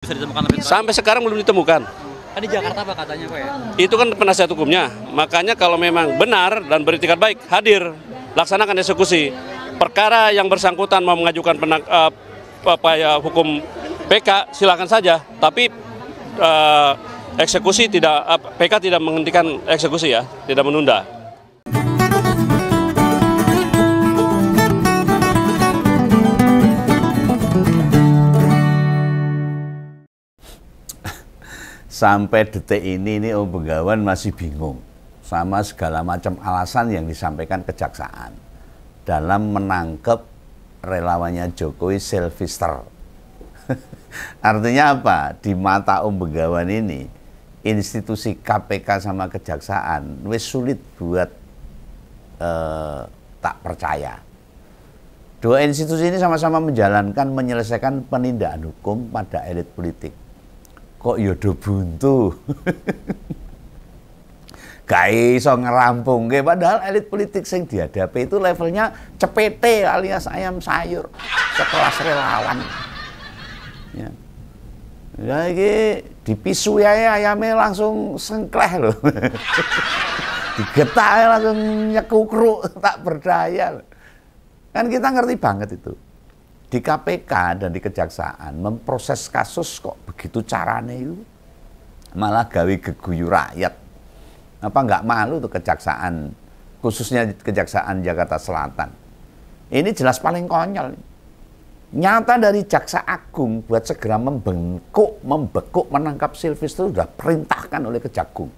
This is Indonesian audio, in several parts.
Bisa ditemukan lebih Sampai sekarang belum ditemukan. Kan di Jakarta Pak katanya Pak ya? Itu kan penasihat hukumnya. Makanya kalau memang benar dan beritikat baik, hadir, laksanakan eksekusi. Perkara yang bersangkutan mau mengajukan hukum PK, silakan saja. Tapi eksekusi tidak, PK tidak menghentikan eksekusi ya, tidak menunda. Sampai detik ini Om Begawan masih bingung sama segala macam alasan yang disampaikan kejaksaan dalam menangkap relawannya Jokowi Sylvester. Artinya apa? Di mata Om Begawan ini, institusi KPK sama kejaksaan wis sulit buat tak percaya. Dua institusi ini sama-sama menjalankan, menyelesaikan penindakan hukum pada elit politik. Kok yodo buntu? Gak iso ngerampung, padahal elit politik yang dihadapi itu levelnya cepete alias ayam sayur, sekelas relawan. Ya, ini dipisu ya ayamnya langsung sengkleh loh, digetak langsung nyekukruk, tak berdaya. Kan kita ngerti banget itu. Di KPK dan di kejaksaan memproses kasus kok begitu caranya itu, malah gawe geguyu rakyat. Apa nggak malu tuh kejaksaan, khususnya kejaksaan Jakarta Selatan. Ini jelas paling konyol. Nyata dari Jaksa Agung buat segera membekuk menangkap Sylvester itu sudah perintahkan oleh Kejagung.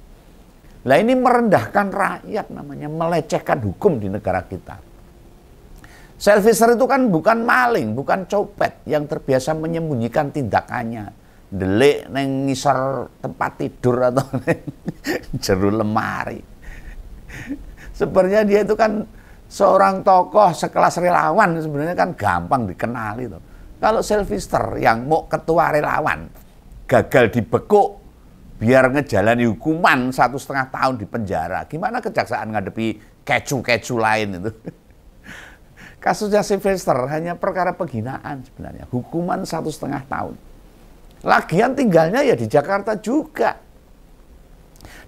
Lah ini merendahkan rakyat namanya, melecehkan hukum di negara kita. Sylvester itu kan bukan maling, bukan copet yang terbiasa menyembunyikan tindakannya. Delik neng ngisor tempat tidur atau neng jero lemari. Sebenarnya dia itu kan seorang tokoh sekelas relawan, sebenarnya kan gampang dikenali tuh. Kalau Sylvester yang mau ketua relawan gagal dibekuk biar ngejalani hukuman 1,5 tahun di penjara, gimana kejaksaan ngadepi kecu-kecu lain itu? Kasusnya Sylvester hanya perkara penghinaan sebenarnya, hukuman 1,5 tahun. Lagian tinggalnya ya di Jakarta juga.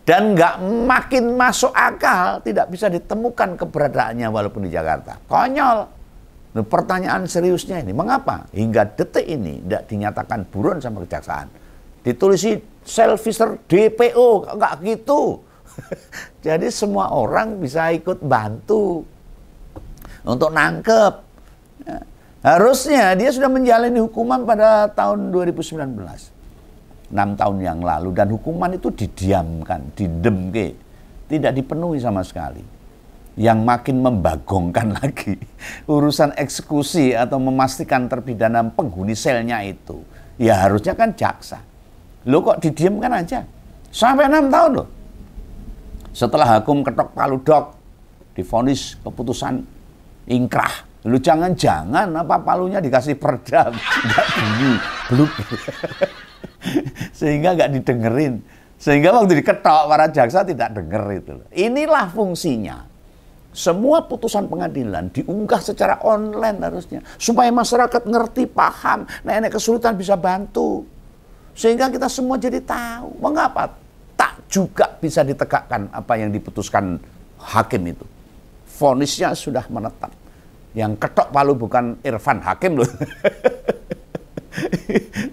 Dan nggak makin masuk akal, tidak bisa ditemukan keberadaannya walaupun di Jakarta. Konyol. Nah, pertanyaan seriusnya ini, mengapa hingga detik ini tidak dinyatakan buron sama kejaksaan? Ditulisi Sylvester DPO, nggak gitu. Jadi semua orang bisa ikut bantu untuk nangkep. Ya. Harusnya dia sudah menjalani hukuman pada tahun 2019. 6 tahun yang lalu. Dan hukuman itu didiamkan, didemke. Tidak dipenuhi sama sekali. Yang makin membagongkan lagi urusan eksekusi atau memastikan terpidana penghuni selnya itu. Ya harusnya kan jaksa. Loh kok didiamkan aja? Sampai 6 tahun loh. Setelah hakim ketok palu dok, divonis keputusan ingkrah. Lu jangan-jangan apa palunya dikasih peredam, nggak bunyi, bluk. Sehingga nggak didengerin. Sehingga waktu diketok para jaksa tidak denger itu. Inilah fungsinya. Semua putusan pengadilan diunggah secara online harusnya. Supaya masyarakat ngerti, paham, nenek kesulitan bisa bantu. Sehingga kita semua jadi tahu. Mengapa tak juga bisa ditegakkan apa yang diputuskan hakim itu. Vonisnya sudah menetap. Yang ketok palu bukan Irfan Hakim loh.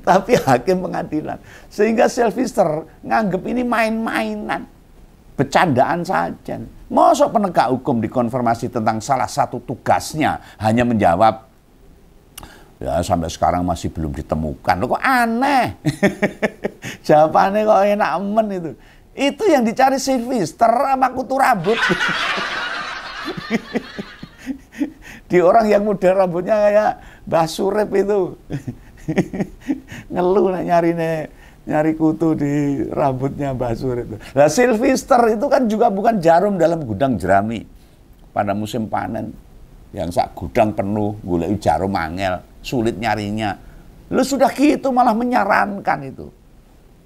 Tapi hakim pengadilan. Sehingga Sylvester nganggep ini main-mainan. Bercandaan saja. Mosok penegak hukum dikonfirmasi tentang salah satu tugasnya hanya menjawab, ya sampai sekarang masih belum ditemukan. Loh kok aneh. Jawabannya kok enak men itu. Itu yang dicari Sylvester sama kutu rambut. Di orang yang model rambutnya kayak Mbah Surip itu. Ngeluh nyari kutu di rambutnya Mbah Surip itu. Nah Sylvester itu kan juga bukan jarum dalam gudang jerami. Pada musim panen yang sak gudang penuh golek jarum angel, sulit nyarinya. Lu sudah gitu malah menyarankan itu.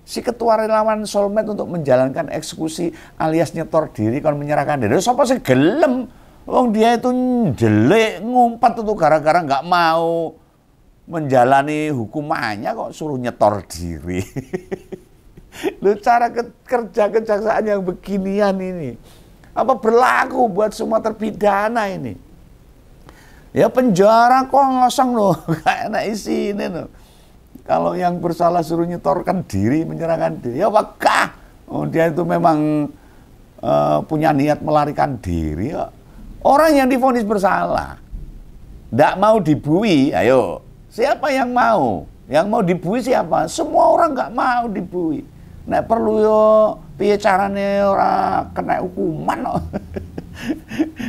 Si ketua relawan Solmed untuk menjalankan eksekusi alias nyetor diri kon menyerahkan diri. Sapa sing gelem? Wong dia itu jelek ngumpet itu gara-gara nggak mau menjalani hukumannya kok suruh nyetor diri. Lu cara kerja kejaksaan yang beginian ini, apa berlaku buat semua terpidana ini? Ya penjara kosong loh, kayak enak isi ini loh. Kalau yang bersalah suruh nyetorkan diri, menyerahkan diri, ya apakah dia itu memang punya niat melarikan diri? Ya. Orang yang divonis bersalah, tidak mau dibui, ayo, siapa yang mau? Yang mau dibui siapa? Semua orang nggak mau dibui. Nek perlu yo piye carane ora kena hukuman no.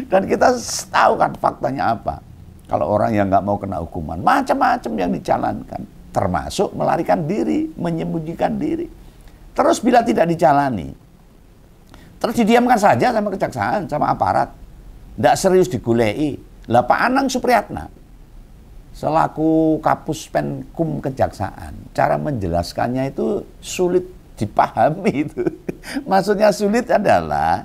Dan kita tahu kan faktanya apa. Kalau orang yang nggak mau kena hukuman, macam-macam yang dijalankan, termasuk melarikan diri, menyembunyikan diri. Terus bila tidak dijalani, terus didiamkan saja sama kejaksaan, sama aparat, tidak serius digulei. Lah Pak Anang Supriyatna selaku Kapus Penkum Kejaksaan, cara menjelaskannya itu sulit dipahami itu. Maksudnya sulit adalah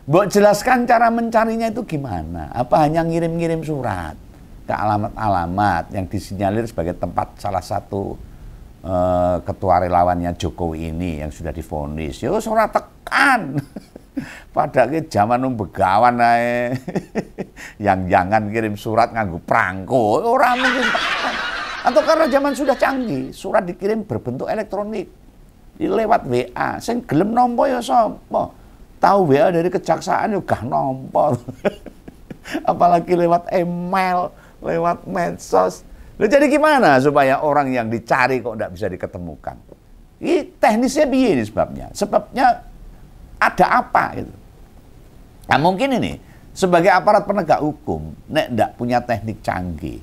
Mbok jelaskan cara mencarinya itu gimana? Apa hanya ngirim-ngirim surat ke alamat-alamat yang disinyalir sebagai tempat salah satu ketua relawannya Jokowi ini yang sudah divonis? Yo surat tekan. Pada ke zaman begawan ae. Yang jangan kirim surat nganggo prangko, ora mungkin tekan. Atau karena zaman sudah canggih, surat dikirim berbentuk elektronik. Lewat WA, sing gelem nampa ya sapa? Tahu WA dari kejaksaan juga nomor. Apalagi lewat email, lewat medsos. Loh, jadi gimana supaya orang yang dicari kok tidak bisa diketemukan? Ini teknisnya piye ini sebabnya? Sebabnya ada apa gitu. Nah mungkin ini sebagai aparat penegak hukum nek ndak punya teknik canggih,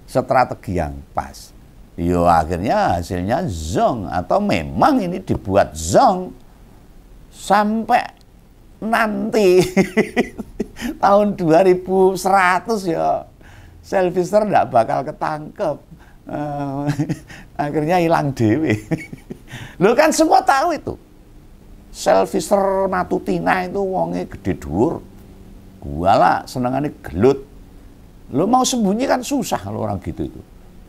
strategi yang pas, yo akhirnya hasilnya zong, atau memang ini dibuat zong sampai nanti tahun 2100 ya Selvister ndak bakal ketangkep. Akhirnya hilang dewe. Lo kan semua tahu itu. Selvister Matutina itu wonge gede dhuwur. Gua lah senengane gelut. Lo mau sembunyi kan susah kalau orang gitu itu.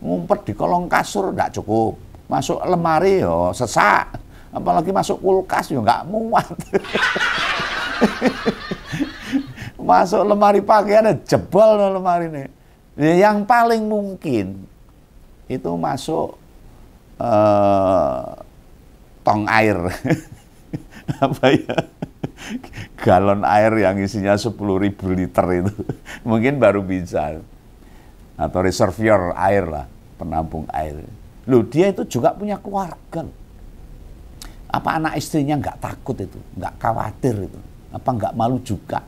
Ngumpet di kolong kasur ndak cukup. Masuk lemari yo sesak. Apalagi masuk kulkas yo nggak muat. Masuk lemari pakaian jebol lemari ini. Yang paling mungkin itu masuk tong air. Apa ya? Galon air yang isinya 10.000 liter itu. Mungkin baru bisa. Atau reservoir air lah, penampung air. Loh, dia itu juga punya keluarga. Apa anak istrinya nggak takut itu, nggak khawatir itu? Apa nggak malu juga?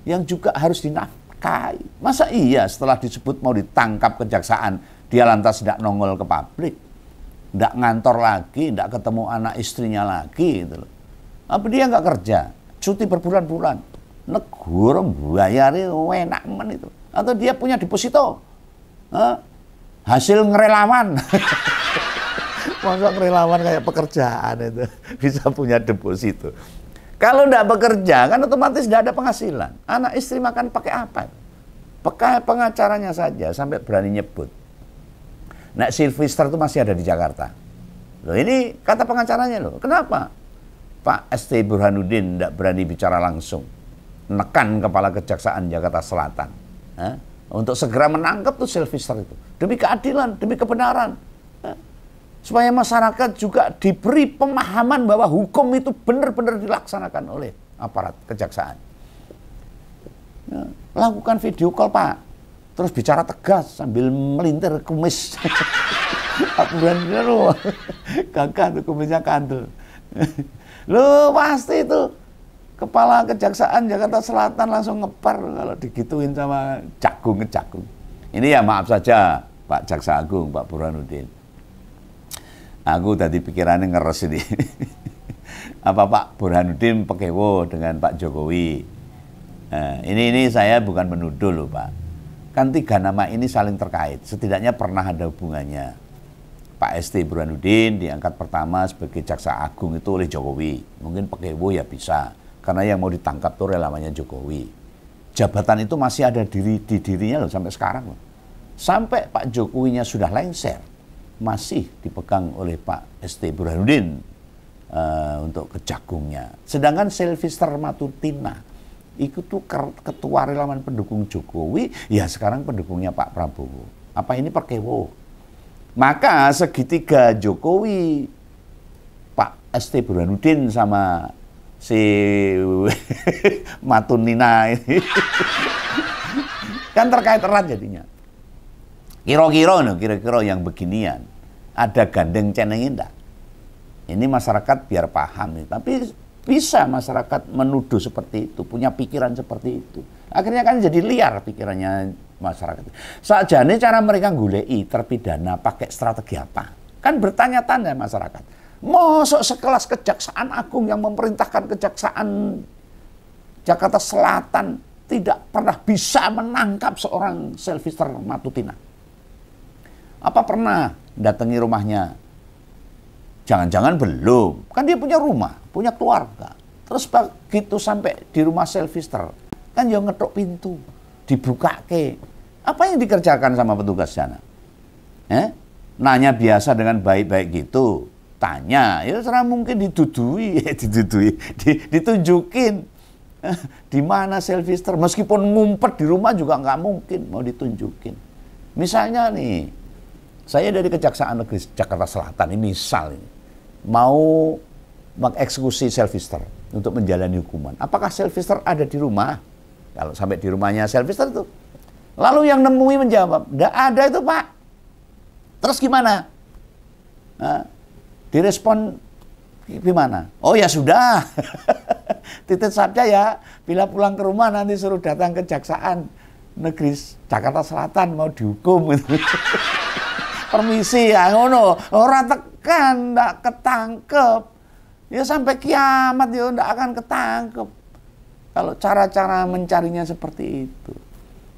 Yang juga harus dinafkahi. Masa iya setelah disebut mau ditangkap kejaksaan, dia lantas tidak nongol ke publik, tidak ngantor lagi, tidak ketemu anak istrinya lagi gitu loh. Apa dia nggak kerja, cuti berbulan-bulan, negara bayari enak men itu? Atau dia punya deposito, hasil ngerelawan? Masa relawan kayak pekerjaan itu bisa punya deposito. Kalau tidak bekerja kan otomatis tidak ada penghasilan. Anak istri makan pakai apa? Pakai pengacaranya saja sampai berani nyebut. Nah, Sylvester itu masih ada di Jakarta. Loh, ini kata pengacaranya loh. Kenapa Pak ST Burhanuddin tidak berani bicara langsung? Nekan kepala Kejaksaan Jakarta Selatan. Untuk segera menangkap tuh Sylvester itu. Demi keadilan, demi kebenaran. Supaya masyarakat juga diberi pemahaman bahwa hukum itu benar-benar dilaksanakan oleh aparat kejaksaan. Ya, lakukan video call Pak, terus bicara tegas sambil melintir kumis. Pak Burhanuddin loh, gagah tuh kumisnya kandel. Loh pasti itu kepala Kejaksaan Jakarta Selatan langsung ngepar kalau digituin sama jagung. Ini ya maaf saja Pak Jaksa Agung, Pak Burhanuddin. Aku tadi pikirannya ngeres ini. Apa Pak Burhanuddin pekewo dengan Pak Jokowi? Nah, ini saya bukan menuduh loh Pak. Kan 3 nama ini saling terkait. Setidaknya pernah ada hubungannya. Pak ST Burhanuddin diangkat pertama sebagai Jaksa Agung itu oleh Jokowi. Mungkin pekewo ya bisa. Karena yang mau ditangkap tuh relawannya Jokowi. Jabatan itu masih ada di dirinya loh sampai sekarang loh. Sampai Pak Jokowinya sudah lengser, masih dipegang oleh Pak ST Burhanuddin untuk kejagungnya. Sedangkan Sylvester Matutina itu tuh ketua relawan pendukung Jokowi, ya sekarang pendukungnya Pak Prabowo. Apa ini perkewo? Maka segitiga Jokowi, Pak ST Burhanuddin sama si Matunina ini kan terkait erat jadinya. Kira-kira yang beginian ada gandeng ceneng enggak? Ini masyarakat biar paham nih. Tapi bisa masyarakat menuduh seperti itu, punya pikiran seperti itu. Akhirnya kan jadi liar pikirannya masyarakat. Sajane cara mereka ngulei terpidana pakai strategi apa? Kan bertanya-tanya masyarakat. Mosok sekelas Kejaksaan Agung yang memerintahkan Kejaksaan Jakarta Selatan tidak pernah bisa menangkap seorang Sylvester Matutina. Apa pernah datangi rumahnya? Jangan-jangan belum. Kan dia punya rumah, punya keluarga. Terus begitu sampai di rumah Sylvester, kan yang ngetok pintu, dibuka ke. Apa yang dikerjakan sama petugas sana? Nanya biasa dengan baik-baik gitu. Tanya, ya serah mungkin ditunjukin di mana Sylvester, meskipun ngumpet di rumah juga nggak mungkin mau ditunjukin. Misalnya nih, saya dari Kejaksaan Negeri Jakarta Selatan ini misal ini, mau mengeksekusi Sylvester untuk menjalani hukuman. Apakah Sylvester ada di rumah? Kalau sampai di rumahnya Sylvester itu, lalu yang nemui menjawab, nggak ada itu Pak. Terus gimana? Direspon gimana? Oh ya sudah, titip saja ya, bila pulang ke rumah nanti suruh datang ke Kejaksaan Negeri Jakarta Selatan mau dihukum. Permisi ya, ngono, orang tekan, ndak ketangkep. Ya sampai kiamat ya ndak akan ketangkep. Kalau cara-cara mencarinya seperti itu.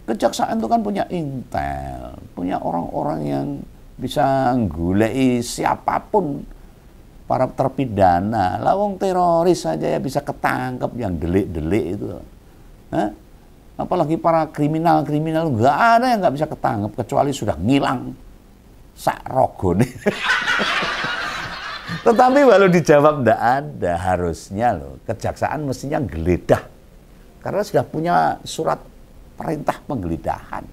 Kejaksaan itu kan punya intel, punya orang-orang yang bisa nggulei siapapun para terpidana. Lawang teroris saja ya bisa ketangkep yang delik-delik itu. Apalagi para kriminal-kriminal, nggak ada yang nggak bisa ketangkep kecuali sudah ngilang sak rogone. Tetapi walau dijawab nggak ada, harusnya loh kejaksaan mestinya geledah karena sudah punya surat perintah penggeledahan,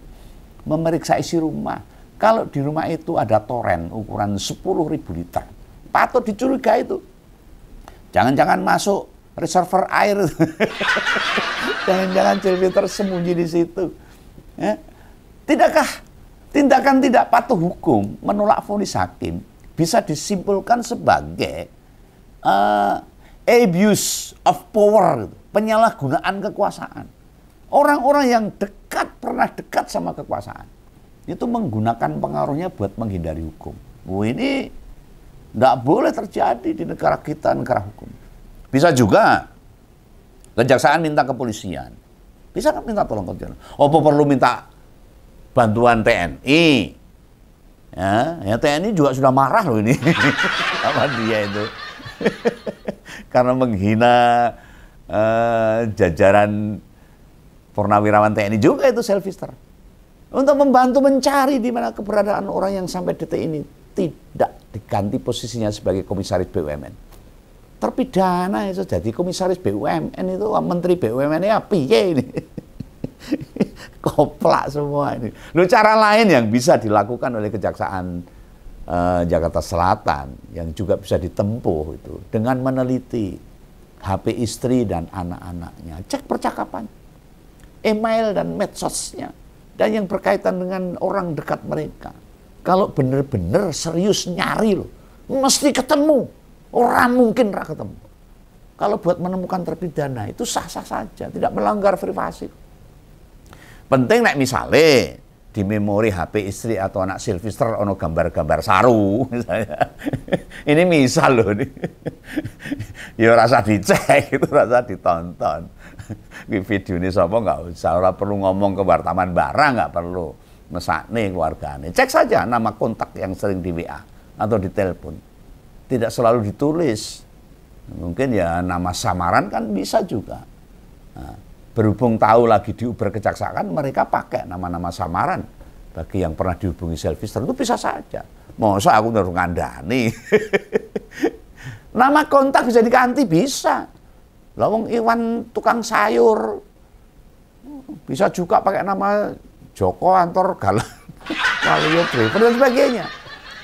memeriksa isi rumah. Kalau di rumah itu ada toren ukuran 10.000 liter, patut dicurigai itu. Jangan-jangan masuk reservoir air. Jangan-jangan Sylvester sembunyi di situ. Tidakkah tindakan tidak patuh hukum menolak vonis hakim bisa disimpulkan sebagai abuse of power, penyalahgunaan kekuasaan. Orang-orang yang pernah dekat sama kekuasaan, itu menggunakan pengaruhnya buat menghindari hukum. Ini tidak boleh terjadi di negara kita, negara hukum. Bisa juga kejaksaan minta kepolisian. Bisa kan minta tolong kepolisian. Apa perlu minta bantuan TNI? Ya TNI juga sudah marah loh ini sama dia itu. Karena menghina jajaran purnawirawan TNI juga itu Sylvester. Untuk membantu mencari di mana keberadaan orang yang sampai detik ini tidak diganti posisinya sebagai komisaris BUMN. Terpidana itu jadi komisaris BUMN itu, menteri BUMN ya piye ini. Koplak semua ini. Loh, cara lain yang bisa dilakukan oleh Kejaksaan Jakarta Selatan yang juga bisa ditempuh itu dengan meneliti HP istri dan anak-anaknya, cek percakapan, email dan medsosnya, dan yang berkaitan dengan orang dekat mereka. Kalau benar-benar serius nyari loh, mesti ketemu. Orang mungkin nggak ketemu. Kalau buat menemukan terpidana itu sah-sah saja, tidak melanggar privasi. Penting nek misalnya di memori HP istri atau anak Sylvester ono gambar-gambar saru misalnya. Ini misal loh nih. Ya rasa dicek, itu rasa ditonton. Video ini sapa nggak usah, ora perlu ngomong ke wartawan barang, nggak perlu mesakne keluargane. Cek saja nama kontak yang sering di WA atau di telepon. Tidak selalu ditulis. Mungkin ya nama samaran kan bisa juga. Nah, berhubung tahu lagi di Uber Kejaksaan, mereka pakai nama-nama samaran Bagi yang pernah dihubungi selfister itu bisa saja. Masa aku harus ngandani. Nama kontak bisa diganti, bisa. Lawang Iwan tukang sayur. Bisa juga pakai nama Joko Antor Galang, Waluyo Driver dan sebagainya.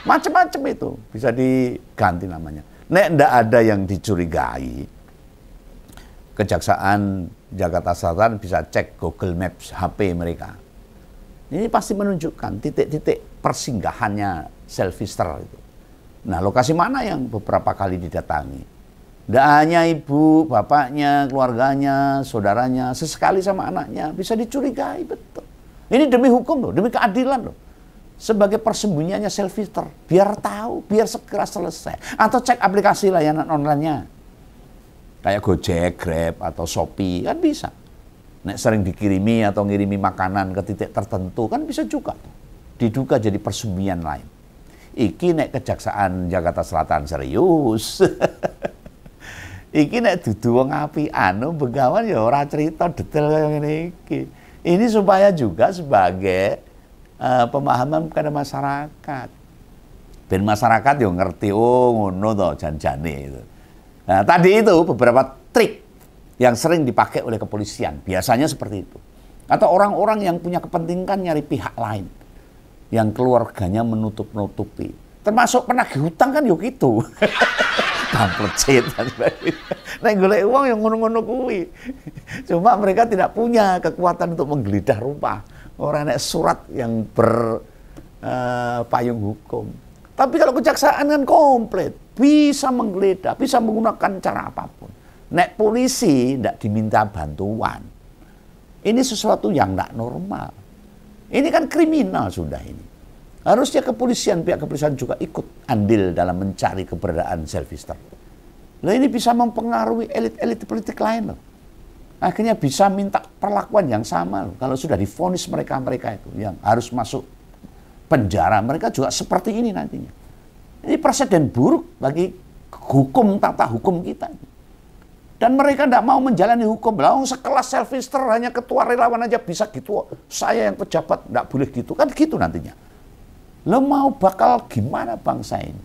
Macam-macam itu bisa diganti namanya. Nek ndak ada yang dicurigai, Kejaksaan Jakarta Selatan bisa cek Google Maps HP mereka. Ini pasti menunjukkan titik-titik persinggahannya selfister itu. Nah, lokasi mana yang beberapa kali didatangi? Tidak hanya ibu, bapaknya, keluarganya, saudaranya, sesekali sama anaknya bisa dicurigai, betul. Ini demi hukum loh, demi keadilan loh. Sebagai persembunyiannya selfister, biar tahu, biar segera selesai. Atau cek aplikasi layanan online-nya. Kayak Gojek, Grab, atau Shopee, kan bisa. Nek sering dikirimi atau ngirimi makanan ke titik tertentu, kan bisa juga. Diduga jadi persembunyian lain. Iki nek Kejaksaan Jakarta Selatan serius. Iki nek dudu wong apian, begawan ya ora cerita detail kayak ngene iki. Ini supaya juga sebagai pemahaman kepada masyarakat. Ben masyarakat yo ngerti, oh ngono to janjane itu. Nah, tadi itu beberapa trik yang sering dipakai oleh kepolisian, biasanya seperti itu. Atau orang-orang yang punya kepentingan nyari pihak lain, yang keluarganya menutup-nutupi. Termasuk penagih hutang kan yuk gitu. Tamplecet dan sebagainya. Nah, golek uang yang ngono-ngono kuwi. Cuma mereka tidak punya kekuatan untuk menggeledah rumah. Orang nek surat yang berpayung hukum. Tapi kalau kejaksaan kan komplit, bisa menggeledah, bisa menggunakan cara apapun. Nek polisi tidak diminta bantuan. Ini sesuatu yang tidak normal. Ini kan kriminal sudah ini. Harusnya kepolisian, pihak kepolisian juga ikut andil dalam mencari keberadaan selfister. Nah, ini bisa mempengaruhi elit-elit politik lain loh. Akhirnya bisa minta perlakuan yang sama loh. Kalau sudah divonis mereka-mereka itu yang harus masuk penjara, mereka juga seperti ini nantinya. Ini presiden buruk bagi hukum, tata hukum kita. Dan mereka tidak mau menjalani hukum. Lah, sekelas selfister hanya ketua relawan aja bisa gitu. Saya yang pejabat tidak boleh gitu. Kan gitu nantinya. Lo mau bakal gimana bangsa ini?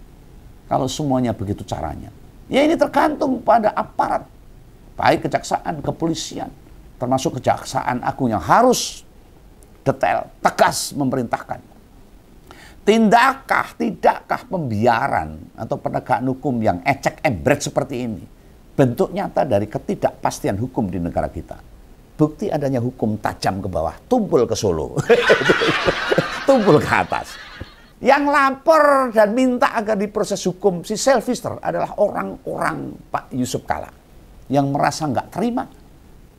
Kalau semuanya begitu caranya. Ya ini tergantung pada aparat. Baik kejaksaan, kepolisian. Termasuk Kejaksaan Agung yang harus detail, tegas memerintahkan. Tidakkah pembiaran atau penegakan hukum yang ecek-ebret seperti ini bentuk nyata dari ketidakpastian hukum di negara kita? Bukti adanya hukum tajam ke bawah, tumpul ke Solo, tumpul ke atas. Yang lapor dan minta agar diproses hukum si selfister adalah orang-orang Pak Yusuf Kalla yang merasa nggak terima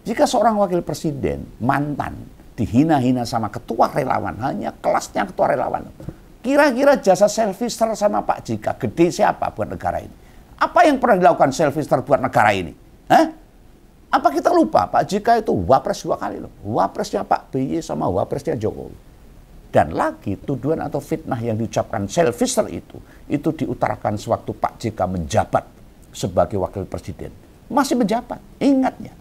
jika seorang wakil presiden mantan dihina-hina sama ketua relawan, hanya kelasnya ketua relawan. Kira-kira jasa selfister sama Pak JK gede siapa buat negara ini? Apa yang pernah dilakukan selfister buat negara ini? Hah? Apa kita lupa Pak JK itu wapres 2 kali loh. Wapresnya Pak BY sama wapresnya Jokowi. Dan lagi tuduhan atau fitnah yang diucapkan selfister itu diutarakan sewaktu Pak JK menjabat sebagai wakil presiden. Masih menjabat, ingatnya.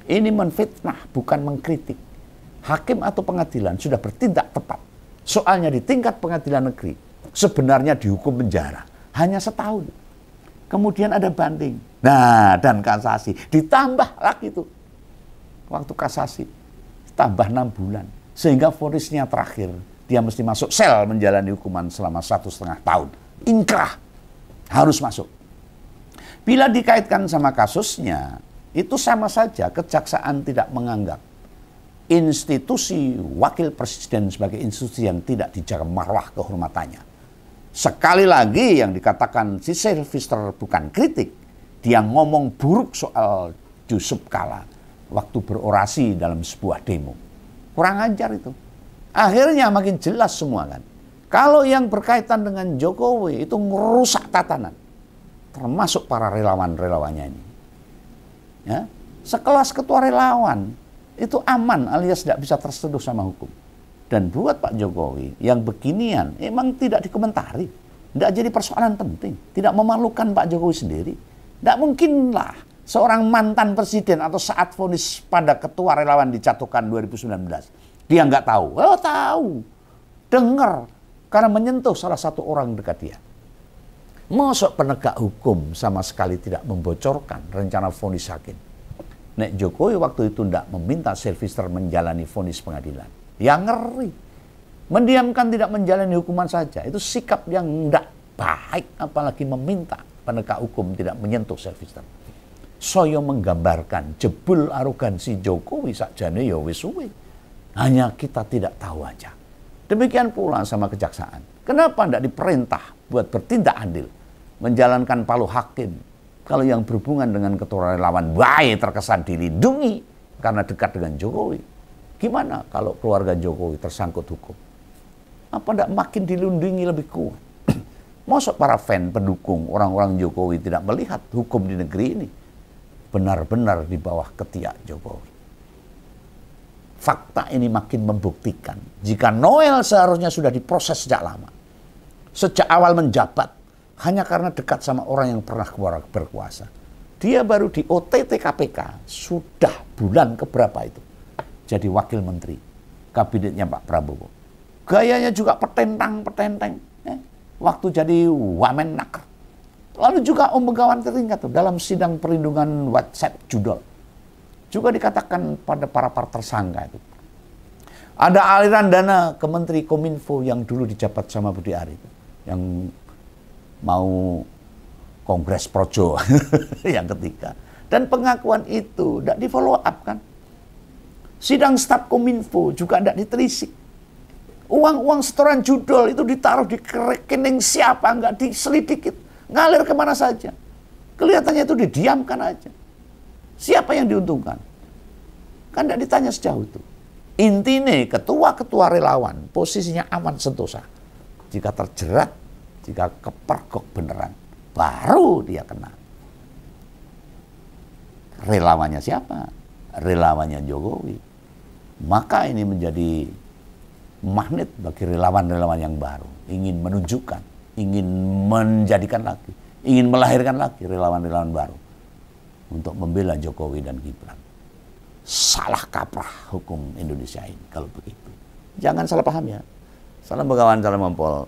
Ini menfitnah, bukan mengkritik. Hakim atau pengadilan sudah bertindak tepat. Soalnya di tingkat pengadilan negeri, sebenarnya dihukum penjara. Hanya setahun. Kemudian ada banding. Nah, dan kasasi. Ditambah lagi tuh. Waktu kasasi. Tambah 6 bulan. Sehingga vonisnya terakhir. Dia mesti masuk sel menjalani hukuman selama 1,5 tahun. Inkrah. Harus masuk. Bila dikaitkan sama kasusnya, itu sama saja kejaksaan tidak menganggap institusi wakil presiden sebagai institusi yang tidak dijaga marwah kehormatannya. Sekali lagi yang dikatakan si selfister bukan kritik, dia ngomong buruk soal Yusuf Kalla waktu berorasi dalam sebuah demo. Kurang ajar itu. Akhirnya makin jelas semua kan. Kalau yang berkaitan dengan Jokowi itu merusak tatanan. Termasuk para relawan-relawannya ini. Ya, sekelas ketua relawan itu aman alias tidak bisa tersentuh sama hukum. Dan buat Pak Jokowi yang beginian emang tidak dikomentari. Tidak jadi persoalan penting. Tidak memalukan Pak Jokowi sendiri. Tidak mungkinlah seorang mantan presiden atau saat vonis pada ketua relawan dijatuhkan 2019. Dia nggak tahu. Oh tahu. dengar karena menyentuh salah satu orang dekat dia. Masuk penegak hukum sama sekali tidak membocorkan rencana vonis hakim. Nek Jokowi waktu itu tidak meminta Sylvester menjalani vonis pengadilan. Yang ngeri. Mendiamkan tidak menjalani hukuman saja. Itu sikap yang tidak baik, apalagi meminta penegak hukum tidak menyentuh Sylvester. Saya menggambarkan jebul arogansi Jokowi sakjane ya wis suwe. Hanya kita tidak tahu aja. Demikian pula sama kejaksaan. Kenapa tidak diperintah buat bertindak adil? Menjalankan palu hakim. Kalau yang berhubungan dengan ketua relawan baik terkesan dilindungi karena dekat dengan Jokowi. Gimana kalau keluarga Jokowi tersangkut hukum? Apa tidak makin dilindungi lebih kuat? Masuk para fan, pendukung, orang-orang Jokowi tidak melihat hukum di negeri ini benar-benar di bawah ketiak Jokowi. Fakta ini makin membuktikan jika Noel seharusnya sudah diproses sejak lama. Sejak awal menjabat, hanya karena dekat sama orang yang pernah berkuasa. Dia baru di OTT KPK, sudah bulan keberapa itu. Jadi wakil menteri, kabinetnya Pak Prabowo. Gayanya juga petentang-petenteng. Waktu jadi Wamenaker. Lalu juga Om Begawan teringat tuh, dalam sidang perlindungan WhatsApp judul. Juga dikatakan pada para tersangka itu. Ada aliran dana ke Menteri Kominfo yang dulu dijabat sama Budi Ari. Yang mau Kongres Projo yang ketiga. Dan pengakuan itu tidak di follow up kan. Sidang staf Kominfo juga tidak ditelisik. Uang-uang setoran judul itu ditaruh di rekening siapa, nggak diselidiki. Ngalir kemana saja. Kelihatannya itu didiamkan aja. Siapa yang diuntungkan? Kan tidak ditanya sejauh itu. Intinya ketua-ketua relawan posisinya aman sentosa. Jika terjerat, jika kepergok beneran, baru dia kena. Relawannya siapa? Relawannya Jokowi. Maka ini menjadi magnet bagi relawan-relawan yang baru. Ingin menunjukkan, ingin menjadikan lagi, ingin melahirkan lagi relawan-relawan baru. Untuk membela Jokowi dan Gibran. Salah kaprah hukum Indonesia ini kalau begitu. Jangan salah paham ya. Salam Begawan, salam Ompol.